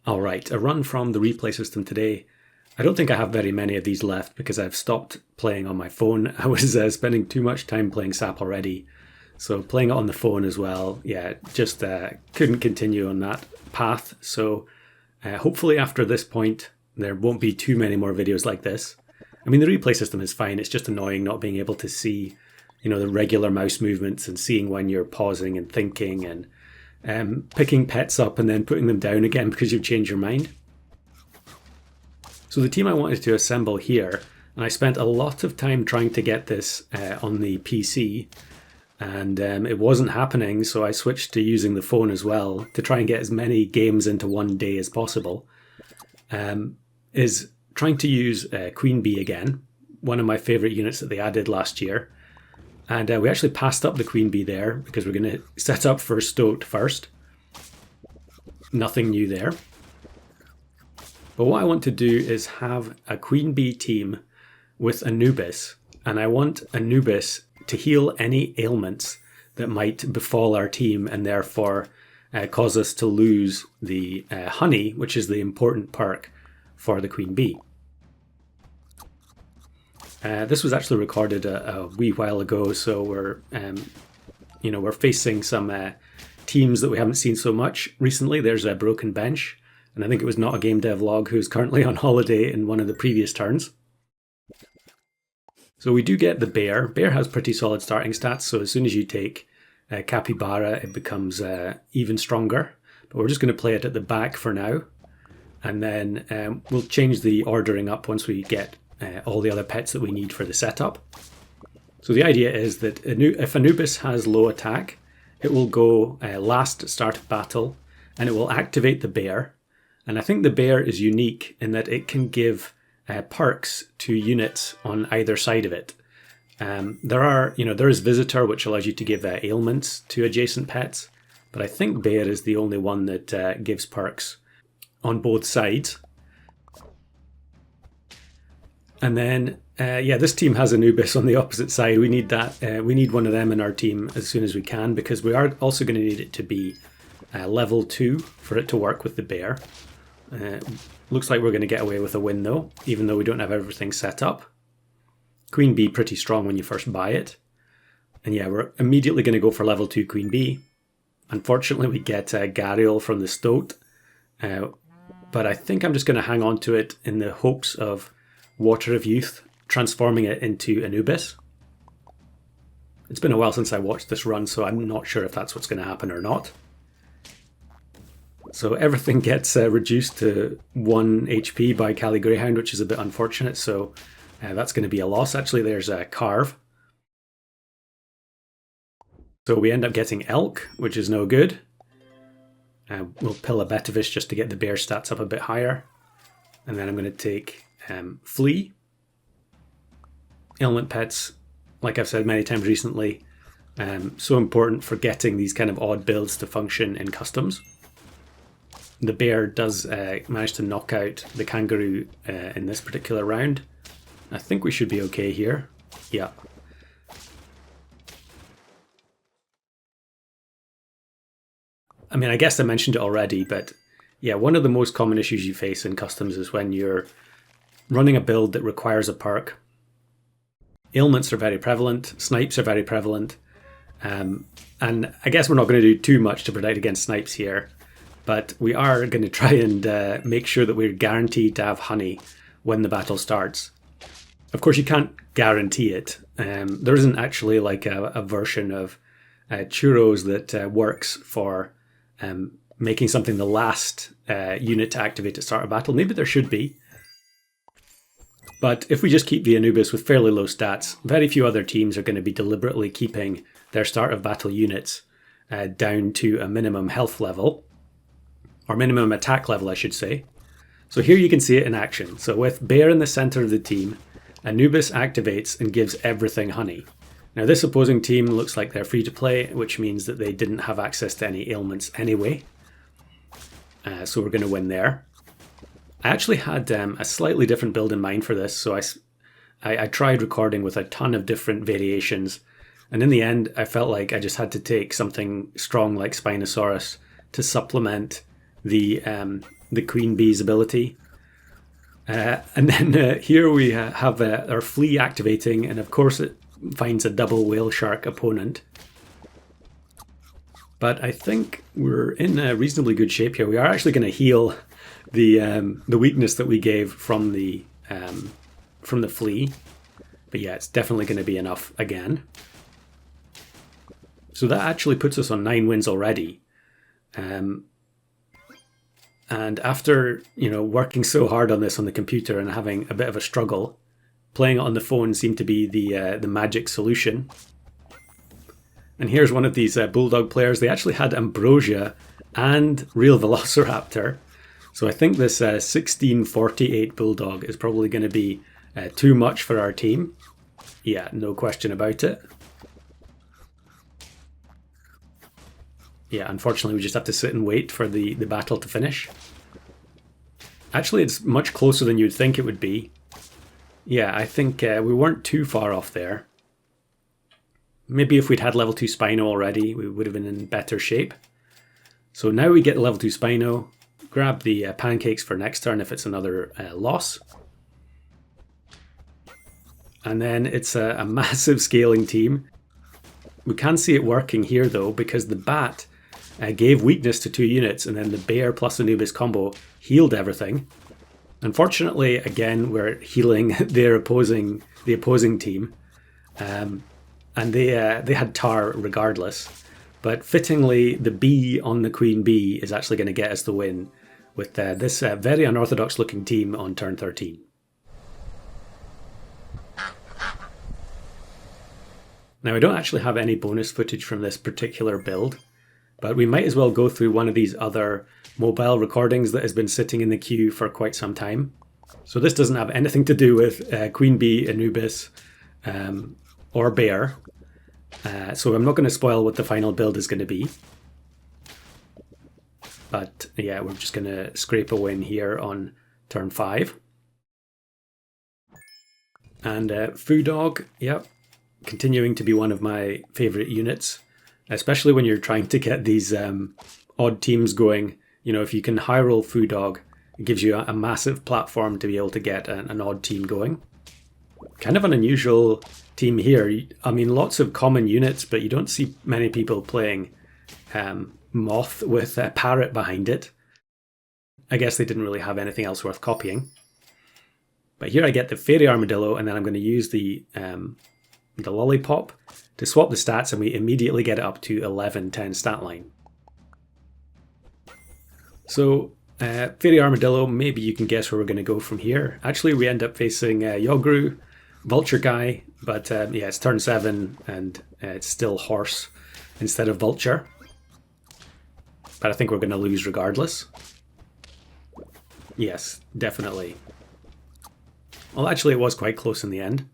Alright, a run from the replay system today. I don't think I have very many of these left because I've stopped playing on my phone. I was spending too much time playing SAP already. So playing it on the phone as well, yeah, just couldn't continue on that path. So hopefully after this point, there won't be too many more videos like this. I mean, the replay system is fine. It's just annoying not being able to see, the regular mouse movements and seeing when you're pausing and thinking and picking pets up and then putting them down again because you've changed your mind. So the team I wanted to assemble here, and I spent a lot of time trying to get this on the PC, and it wasn't happening, so I switched to using the phone as well to try and get as many games into one day as possible, is trying to use Queen Bee again, one of my favourite units that they added last year. And we actually passed up the Queen Bee there because we're going to set up for Stoked first. Nothing new there. But what I want to do is have a Queen Bee team with Anubis. And I want Anubis to heal any ailments that might befall our team and therefore cause us to lose the honey, which is the important perk for the Queen Bee. This was actually recorded a wee while ago, so we're facing some teams that we haven't seen so much recently. There's a Broken Bench, and I think it was Not a Game Dev Log who's currently on holiday in one of the previous turns. So we do get the Bear. Bear has pretty solid starting stats, so as soon as you take Capybara, it becomes even stronger. But we're just going to play it at the back for now, and then we'll change the ordering up once we get all the other pets that we need for the setup. So the idea is that if Anubis has low attack, it will go last at start of battle, and it will activate the Bear. And I think the Bear is unique in that it can give perks to units on either side of it. There is Visitor, which allows you to give ailments to adjacent pets, but I think Bear is the only one that gives perks on both sides. And then, this team has Anubis on the opposite side. We need that. We need one of them in our team as soon as we can because we are also going to need it to be level 2 for it to work with the Bear. Looks like we're going to get away with a win though, even though we don't have everything set up. Queen Bee pretty strong when you first buy it. And yeah, we're immediately going to go for level 2 Queen Bee. Unfortunately, we get Gariel from the Stoked. But I think I'm just going to hang on to it in the hopes of Water of Youth transforming it into Anubis. It's been a while since I watched this run, so I'm not sure if that's what's going to happen or not. So everything gets reduced to 1 HP by Cali Greyhound, which is a bit unfortunate, so that's going to be a loss. Actually, there's a Carve. So we end up getting Elk, which is no good. We'll pill a Betavish just to get the Bear stats up a bit higher. And then I'm going to take Flea. Ailment pets, like I've said many times recently, so important for getting these kind of odd builds to function in customs. The Bear does manage to knock out the Kangaroo in this particular round. I think we should be okay here. Yeah. I mean, I guess I mentioned it already, but yeah, one of the most common issues you face in customs is when you're running a build that requires a perk. Ailments are very prevalent, snipes are very prevalent, and I guess we're not going to do too much to protect against snipes here, but we are going to try and make sure that we're guaranteed to have honey when the battle starts. Of course, you can't guarantee it. There isn't actually like a version of churros that works for making something the last unit to activate at start of battle. Maybe there should be. But if we just keep the Anubis with fairly low stats, very few other teams are going to be deliberately keeping their start of battle units down to a minimum health level, or minimum attack level, I should say. So here you can see it in action. So with Bear in the center of the team, Anubis activates and gives everything honey. Now this opposing team looks like they're free to play, which means that they didn't have access to any ailments anyway. So we're going to win there. I actually had a slightly different build in mind for this, so I tried recording with a ton of different variations, and in the end I felt like I just had to take something strong like Spinosaurus to supplement the queen bee's ability. And then here we have our flea activating, and of course it finds a double whale shark opponent. But I think we're in a reasonably good shape here. We are actually going to heal the weakness that we gave from the flea. But yeah, it's definitely going to be enough again. So that actually puts us on 9 wins already. And after, working so hard on this on the computer and having a bit of a struggle, playing it on the phone seemed to be the magic solution. And here's one of these Bulldog players. They actually had Ambrosia and Real Velociraptor. So I think this 1648 Bulldog is probably going to be too much for our team. Yeah, no question about it. Yeah, unfortunately we just have to sit and wait for the battle to finish. Actually, it's much closer than you'd think it would be. Yeah, I think we weren't too far off there. Maybe if we'd had level 2 Spino already, we would have been in better shape. So now we get level 2 Spino, grab the pancakes for next turn if it's another loss. And then it's a massive scaling team. We can see it working here though, because the bat gave weakness to 2 units, and then the bear plus Anubis combo healed everything. Unfortunately, again, we're healing the opposing team. And they had Tar regardless. But fittingly, the bee on the queen bee is actually going to get us the win with this very unorthodox looking team on turn 13. Now, I don't actually have any bonus footage from this particular build, but we might as well go through one of these other mobile recordings that has been sitting in the queue for quite some time. So this doesn't have anything to do with Queen Bee, Anubis, or Bear. So I'm not going to spoil what the final build is going to be. But yeah, we're just going to scrape a win here on turn 5. And Foo Dog, yep, continuing to be one of my favourite units, especially when you're trying to get these odd teams going. If you can high roll Foo Dog, it gives you a massive platform to be able to get an odd team going. Kind of an unusual team here. I mean, lots of common units, but you don't see many people playing Moth with a Parrot behind it. I guess they didn't really have anything else worth copying. But here I get the Fairy Armadillo, and then I'm going to use the Lollipop to swap the stats, and we immediately get it up to 11-10 stat line. So, Fairy Armadillo, maybe you can guess where we're going to go from here. Actually, we end up facing Yogru, Vulture Guy, but yeah, it's turn 7, and it's still Horse instead of Vulture. But I think we're going to lose regardless. Yes, definitely. Well, actually, it was quite close in the end.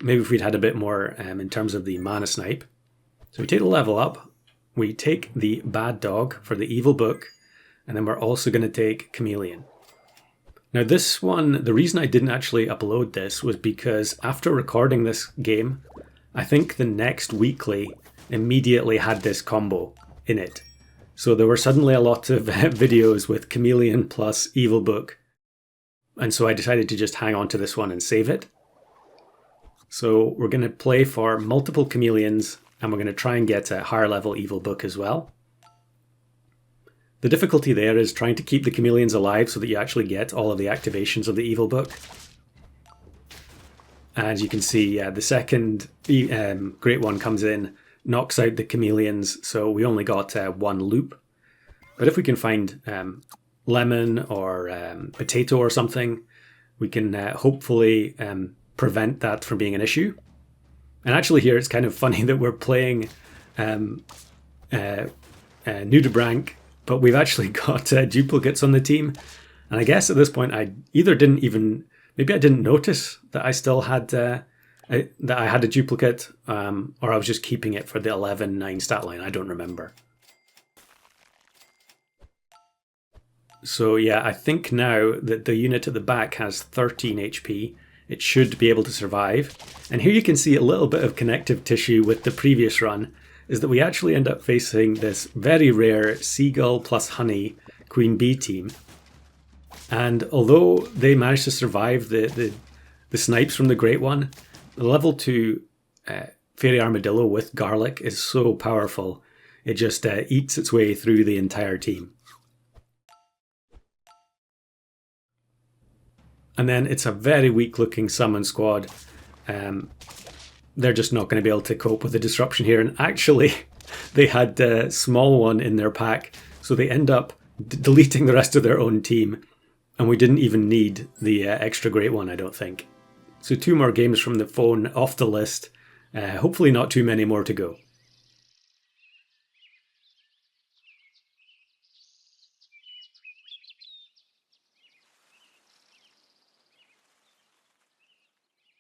Maybe if we'd had a bit more in terms of the mana snipe. So we take the level up, we take the Bad Dog for the Evil Book, and then we're also going to take Chameleon. Now this one, the reason I didn't actually upload this was because after recording this game, I think the next weekly immediately had this combo in it. So there were suddenly a lot of videos with Chameleon plus Evil Book. And so I decided to just hang on to this one and save it. So we're going to play for multiple Chameleons, and we're going to try and get a higher level Evil Book as well. The difficulty there is trying to keep the Chameleons alive so that you actually get all of the activations of the Evil Book. As you can see, the second Great One comes in, knocks out the Chameleons, so we only got one loop. But if we can find Lemon or Potato or something, we can hopefully prevent that from being an issue. And actually here it's kind of funny that we're playing Nudibranch, but we've actually got duplicates on the team. And I guess at this point I either didn't even, maybe I didn't notice that I still had, that I had a duplicate, or I was just keeping it for the 11-9 stat line. I don't remember. So yeah, I think now that the unit at the back has 13 HP, it should be able to survive. And here you can see a little bit of connective tissue with the previous run, is that we actually end up facing this very rare Seagull plus Honey Queen Bee team. And although they managed to survive the snipes from the Great One, the level 2 Fairy Armadillo with Garlic is so powerful. It just eats its way through the entire team. And then it's a very weak looking summon squad. They're just not going to be able to cope with the disruption here. And actually, they had a small one in their pack, so they end up deleting the rest of their own team. And we didn't even need the extra Great One, I don't think. So 2 more games from the phone off the list. Hopefully not too many more to go.